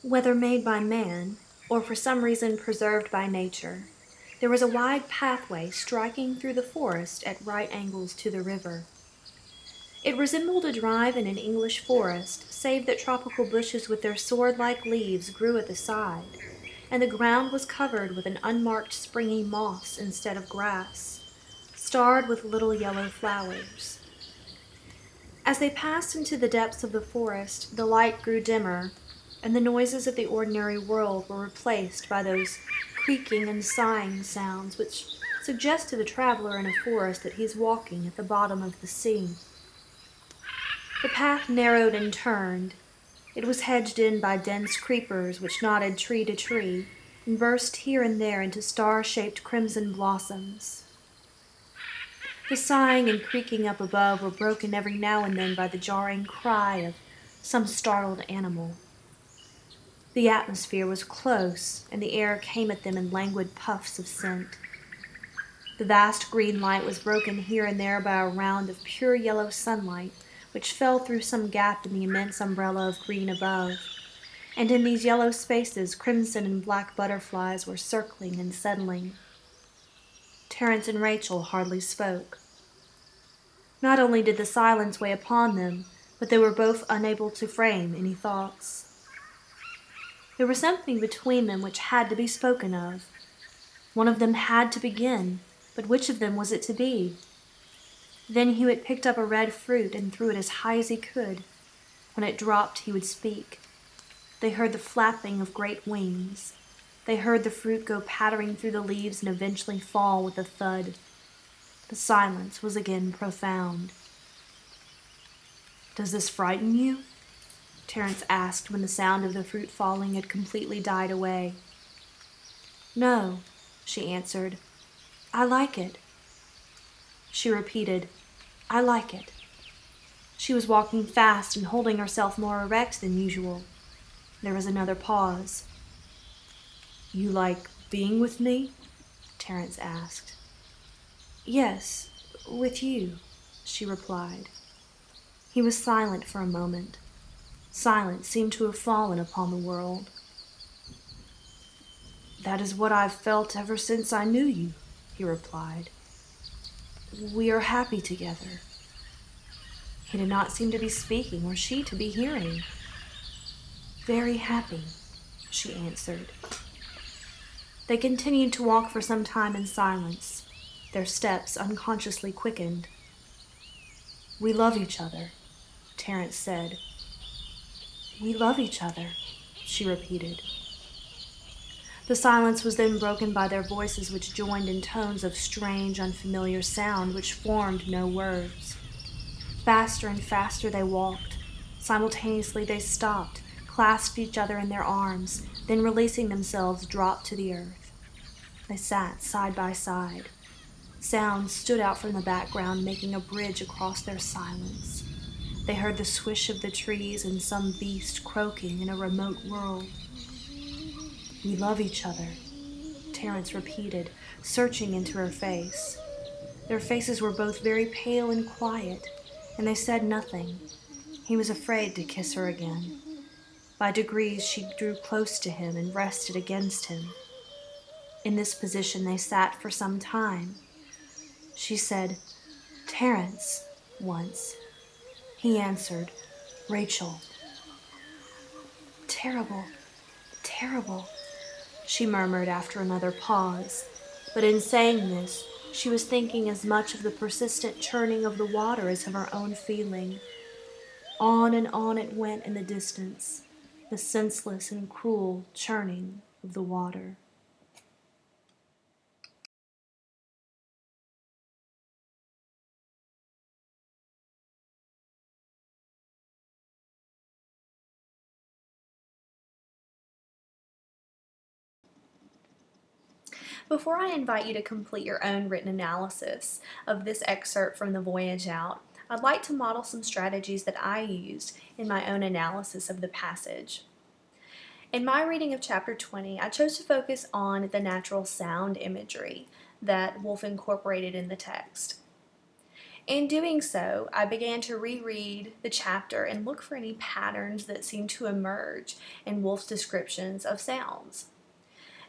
Whether made by man, or for some reason preserved by nature, there was a wide pathway striking through the forest at right angles to the river. It resembled a drive in an English forest, save that tropical bushes with their sword-like leaves grew at the side, and the ground was covered with an unmarked springy moss instead of grass, starred with little yellow flowers. As they passed into the depths of the forest, the light grew dimmer, and the noises of the ordinary world were replaced by those creaking and sighing sounds which suggest to the traveler in a forest that he is walking at the bottom of the sea. The path narrowed and turned. It was hedged in by dense creepers which nodded tree to tree and burst here and there into star-shaped crimson blossoms. The sighing and creaking up above were broken every now and then by the jarring cry of some startled animal. The atmosphere was close, and the air came at them in languid puffs of scent. The vast green light was broken here and there by a round of pure yellow sunlight, which fell through some gap in the immense umbrella of green above, and in these yellow spaces crimson and black butterflies were circling and settling. Terence and Rachel hardly spoke. Not only did the silence weigh upon them, but they were both unable to frame any thoughts. There was something between them which had to be spoken of. One of them had to begin, but which of them was it to be? Then Hewitt picked up a red fruit and threw it as high as he could. When it dropped, he would speak. They heard the flapping of great wings. They heard the fruit go pattering through the leaves and eventually fall with a thud. The silence was again profound. "Does this frighten you?" Terence asked when the sound of the fruit falling had completely died away. "No," she answered. "I like it." She repeated, "I like it." She was walking fast and holding herself more erect than usual. There was another pause. "You like being with me?" Terence asked. "Yes, with you," she replied. He was silent for a moment. Silence seemed to have fallen upon the world. "That is what I've felt ever since I knew you," he replied. "We are happy together." He did not seem to be speaking, or she to be hearing. "Very happy," she answered. They continued to walk for some time in silence. Their steps unconsciously quickened. "We love each other," Terence said. "We love each other," she repeated. The silence was then broken by their voices, which joined in tones of strange, unfamiliar sound which formed no words. Faster and faster they walked. Simultaneously they stopped, clasped each other in their arms, then releasing themselves dropped to the earth. They sat side by side. Sounds stood out from the background, making a bridge across their silence. They heard the swish of the trees and some beast croaking in a remote world. "We love each other," Terence repeated, searching into her face. Their faces were both very pale and quiet, and they said nothing. He was afraid to kiss her again. By degrees she drew close to him and rested against him. In this position they sat for some time. She said, "Terence," once. He answered, "Rachel." "Terrible, terrible," she murmured after another pause, but in saying this, she was thinking as much of the persistent churning of the water as of her own feeling. On and on it went in the distance, the senseless and cruel churning of the water. Before I invite you to complete your own written analysis of this excerpt from the Voyage Out, I'd like to model some strategies that I used in my own analysis of the passage. In my reading of chapter 20, I chose to focus on the natural sound imagery that Woolf incorporated in the text. In doing so, I began to reread the chapter and look for any patterns that seemed to emerge in Woolf's descriptions of sounds.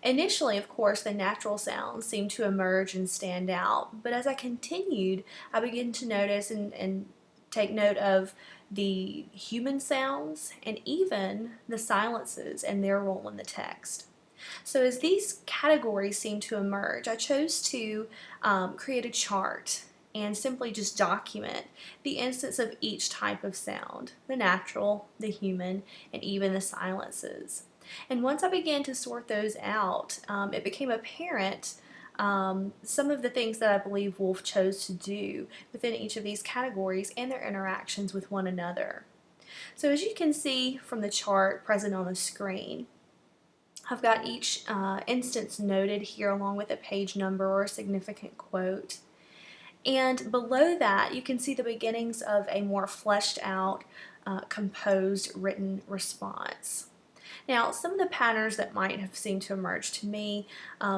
Initially, of course, the natural sounds seemed to emerge and stand out, but as I continued, I began to notice and take note of the human sounds and even the silences and their role in the text. So as these categories seemed to emerge, I chose to create a chart and simply just document the instance of each type of sound, the natural, the human, and even the silences. And once I began to sort those out, it became apparent some of the things that I believe Woolf chose to do within each of these categories and their interactions with one another. So as you can see from the chart present on the screen, I've got each instance noted here along with a page number or a significant quote. And below that, you can see the beginnings of a more fleshed out, composed written response. Now, some of the patterns that might have seemed to emerge to me,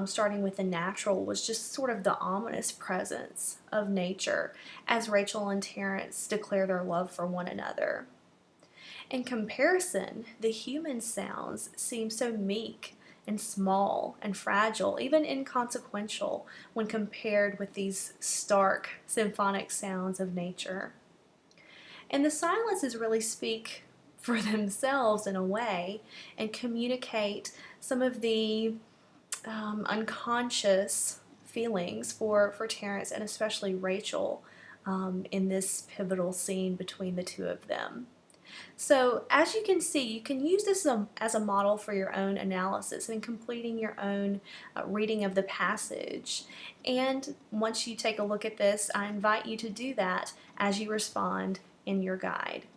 starting with the natural, was just sort of the ominous presence of nature as Rachel and Terrence declare their love for one another. In comparison, the human sounds seem so meek and small and fragile, even inconsequential, when compared with these stark symphonic sounds of nature. And the silences really speak for themselves in a way and communicate some of the unconscious feelings for Terrence and especially Rachel in this pivotal scene between the two of them. So as you can see, you can use this as a model for your own analysis and completing your own reading of the passage. And once you take a look at this, I invite you to do that as you respond in your guide.